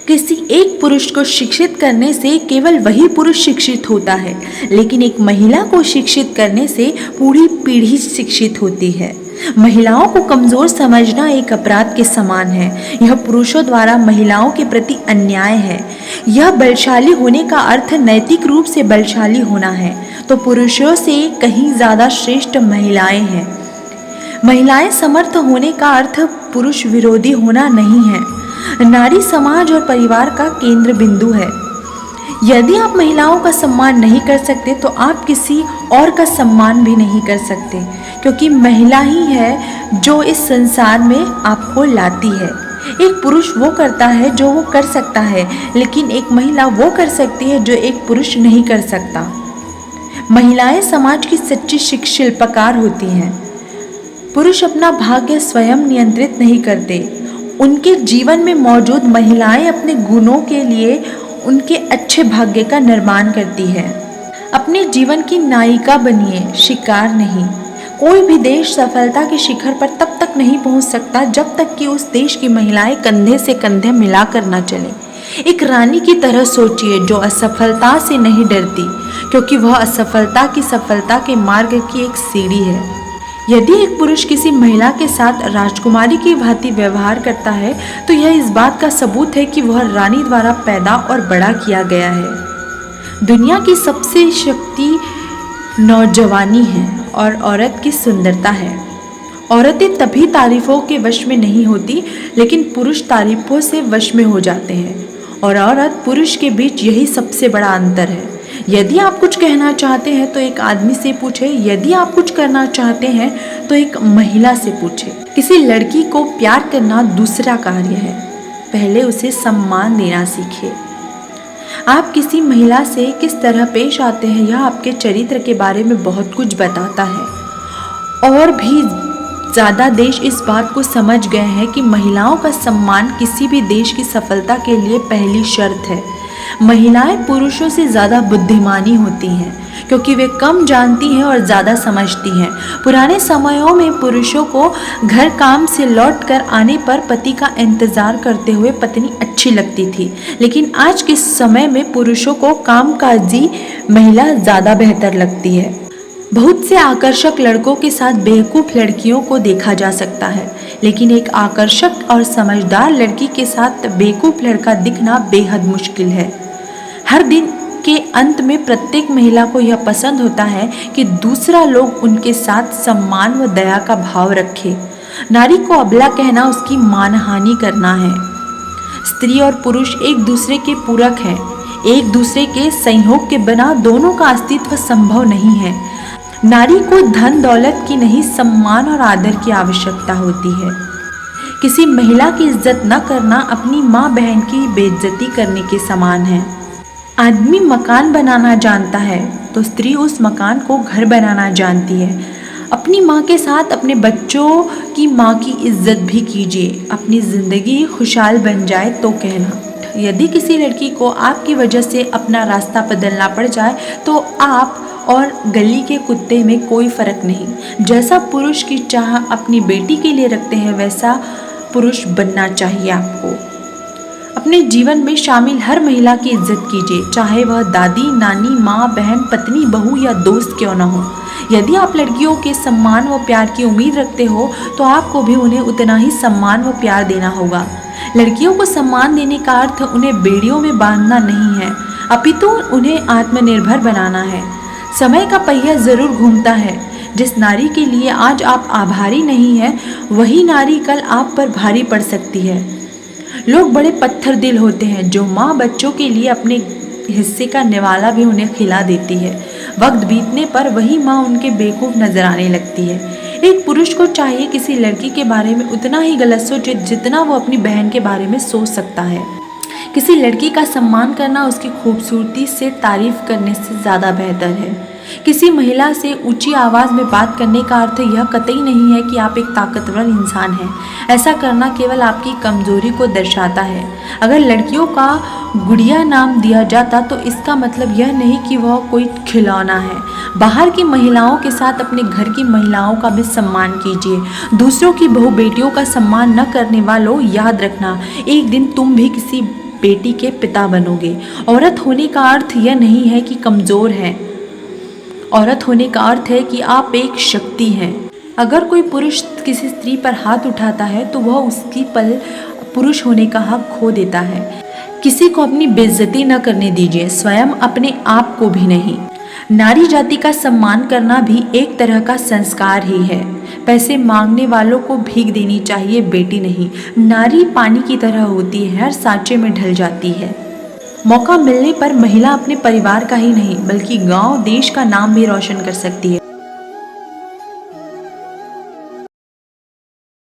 किसी एक पुरुष को शिक्षित करने से केवल वही पुरुष शिक्षित होता है, लेकिन एक महिला को शिक्षित करने से पूरी पीढ़ी शिक्षित होती है। महिलाओं को कमजोर समझना एक अपराध के समान है। यह पुरुषों द्वारा महिलाओं के प्रति अन्याय है। यह बलशाली होने का अर्थ नैतिक रूप से बलशाली होना है, तो पुरुषों से कहीं ज्यादा श्रेष्ठ महिलाएं हैं। महिलाएं समर्थ होने का अर्थ पुरुष विरोधी होना नहीं है। नारी समाज और परिवार का केंद्र बिंदु है। यदि आप महिलाओं का सम्मान नहीं कर सकते तो आप किसी और का सम्मान भी नहीं कर सकते, क्योंकि महिला ही है जो इस संसार में आपको लाती है। एक पुरुष वो करता है जो वो कर सकता है, लेकिन एक महिला वो कर सकती है जो एक पुरुष नहीं कर सकता। महिलाएं समाज की सच्ची शिल्पकार होती हैं। पुरुष अपना भाग्य स्वयं नियंत्रित नहीं करते। उनके जीवन में मौजूद महिलाएं अपने गुणों के लिए उनके अच्छे भाग्य का निर्माण करती है। अपने जीवन की नायिका बनिए, शिकार नहीं। कोई भी देश सफलता के शिखर पर तब तक नहीं पहुंच सकता जब तक कि उस देश की महिलाएं कंधे से कंधे मिलाकर न चले। एक रानी की तरह सोचिए जो असफलता से नहीं डरती, क्योंकि वह असफलता की सफलता के मार्ग की एक सीढ़ी है। यदि एक पुरुष किसी महिला के साथ राजकुमारी की भांति व्यवहार करता है तो यह इस बात का सबूत है कि वह रानी द्वारा पैदा और बड़ा किया गया है। दुनिया की सबसे शक्ति नौजवानी है और औरत की सुंदरता है। औरतें तभी तारीफों के वश में नहीं होती, लेकिन पुरुष तारीफों से वश में हो जाते हैं, और औरत पुरुष के बीच यही सबसे बड़ा अंतर है। यदि आप कुछ कहना चाहते हैं तो एक आदमी से पूछे, यदि आप कुछ करना चाहते हैं तो एक महिला से पूछे। किसी लड़की को प्यार करना दूसरा कार्य है, पहले उसे सम्मान देना सीखे। आप किसी महिला से किस तरह पेश आते हैं यह आपके चरित्र के बारे में बहुत कुछ बताता है। और भी ज़्यादा देश इस बात को समझ गए हैं कि महिलाओं का सम्मान किसी भी देश की सफलता के लिए पहली शर्त है। महिलाएं पुरुषों से ज़्यादा बुद्धिमानी होती हैं, क्योंकि वे कम जानती हैं और ज़्यादा समझती हैं। पुराने समयों में पुरुषों को घर काम से लौटकर आने पर पति का इंतज़ार करते हुए पत्नी अच्छी लगती थी, लेकिन आज के समय में पुरुषों को कामकाजी महिला ज़्यादा बेहतर लगती है। बहुत से आकर्षक लड़कों के साथ बेवकूफ़ लड़कियों को देखा जा सकता है, लेकिन एक आकर्षक और समझदार लड़की के साथ बेवकूफ़ लड़का दिखना बेहद मुश्किल है। हर दिन के अंत में प्रत्येक महिला को यह पसंद होता है कि दूसरा लोग उनके साथ सम्मान व दया का भाव रखे। नारी को अबला कहना उसकी मानहानि करना है। स्त्री और पुरुष एक दूसरे के पूरक हैं। एक दूसरे के संयोग के बिना दोनों का अस्तित्व संभव नहीं है। नारी को धन दौलत की नहीं, सम्मान और आदर की आवश्यकता होती है। किसी महिला की इज्जत न करना अपनी माँ बहन की बेइज्जती करने के समान है। आदमी मकान बनाना जानता है तो स्त्री उस मकान को घर बनाना जानती है। अपनी माँ के साथ अपने बच्चों की माँ की इज्जत भी कीजिए। अपनी ज़िंदगी खुशहाल बन जाए तो कहना। यदि किसी लड़की को आपकी वजह से अपना रास्ता बदलना पड़ जाए तो आप और गली के कुत्ते में कोई फ़र्क नहीं। जैसा पुरुष की चाह अपनी बेटी के लिए रखते हैं वैसा पुरुष बनना चाहिए आपको। अपने जीवन में शामिल हर महिला की इज्जत कीजिए, चाहे वह दादी, नानी, माँ, बहन, पत्नी, बहू या दोस्त क्यों न हो। यदि आप लड़कियों के सम्मान व प्यार की उम्मीद रखते हो तो आपको भी उन्हें उतना ही सम्मान व प्यार देना होगा। लड़कियों को सम्मान देने का अर्थ उन्हें बेड़ियों में बांधना नहीं है, अपितु उन्हें आत्मनिर्भर बनाना है। समय का पहिया ज़रूर घूमता है। जिस नारी के लिए आज आप आभारी नहीं हैं, वही नारी कल आप पर भारी पड़ सकती है। लोग बड़े पत्थर दिल होते हैं जो माँ बच्चों के लिए अपने हिस्से का निवाला भी उन्हें खिला देती है। वक्त बीतने पर वही माँ उनके बेवकूफ़ नजर आने लगती है। एक पुरुष को चाहिए किसी लड़की के बारे में उतना ही गलत सोचे जितना वो अपनी बहन के बारे में सोच सकता है। किसी लड़की का सम्मान करना उसकी खूबसूरती से तारीफ करने से ज़्यादा बेहतर है। किसी महिला से ऊंची आवाज़ में बात करने का अर्थ यह कतई नहीं है कि आप एक ताकतवर इंसान हैं। ऐसा करना केवल आपकी कमजोरी को दर्शाता है। अगर लड़कियों का गुड़िया नाम दिया जाता तो इसका मतलब यह नहीं कि वह कोई खिलौना है। बाहर की महिलाओं के साथ अपने घर की महिलाओं का भी सम्मान कीजिए। दूसरों की बहू बेटियों का सम्मान न करने वालों, याद रखना एक दिन तुम भी किसी बेटी के पिता बनोगे। औरत होने का अर्थ यह नहीं है कि कमज़ोर है, औरत होने का अर्थ है कि आप एक शक्ति हैं। अगर कोई पुरुष किसी स्त्री पर हाथ उठाता है तो वह उसकी पुरुष होने का हक खो देता है। किसी को अपनी बेइज्जती न करने दीजिए, स्वयं अपने आप को भी नहीं। नारी जाति का सम्मान करना भी एक तरह का संस्कार ही है। पैसे मांगने वालों को भीख देनी चाहिए, बेटी नहीं। नारी पानी की तरह होती है, हर सांचे में ढल जाती है। मौका मिलने पर महिला अपने परिवार का ही नहीं बल्कि गांव, देश का नाम भी रोशन कर सकती है।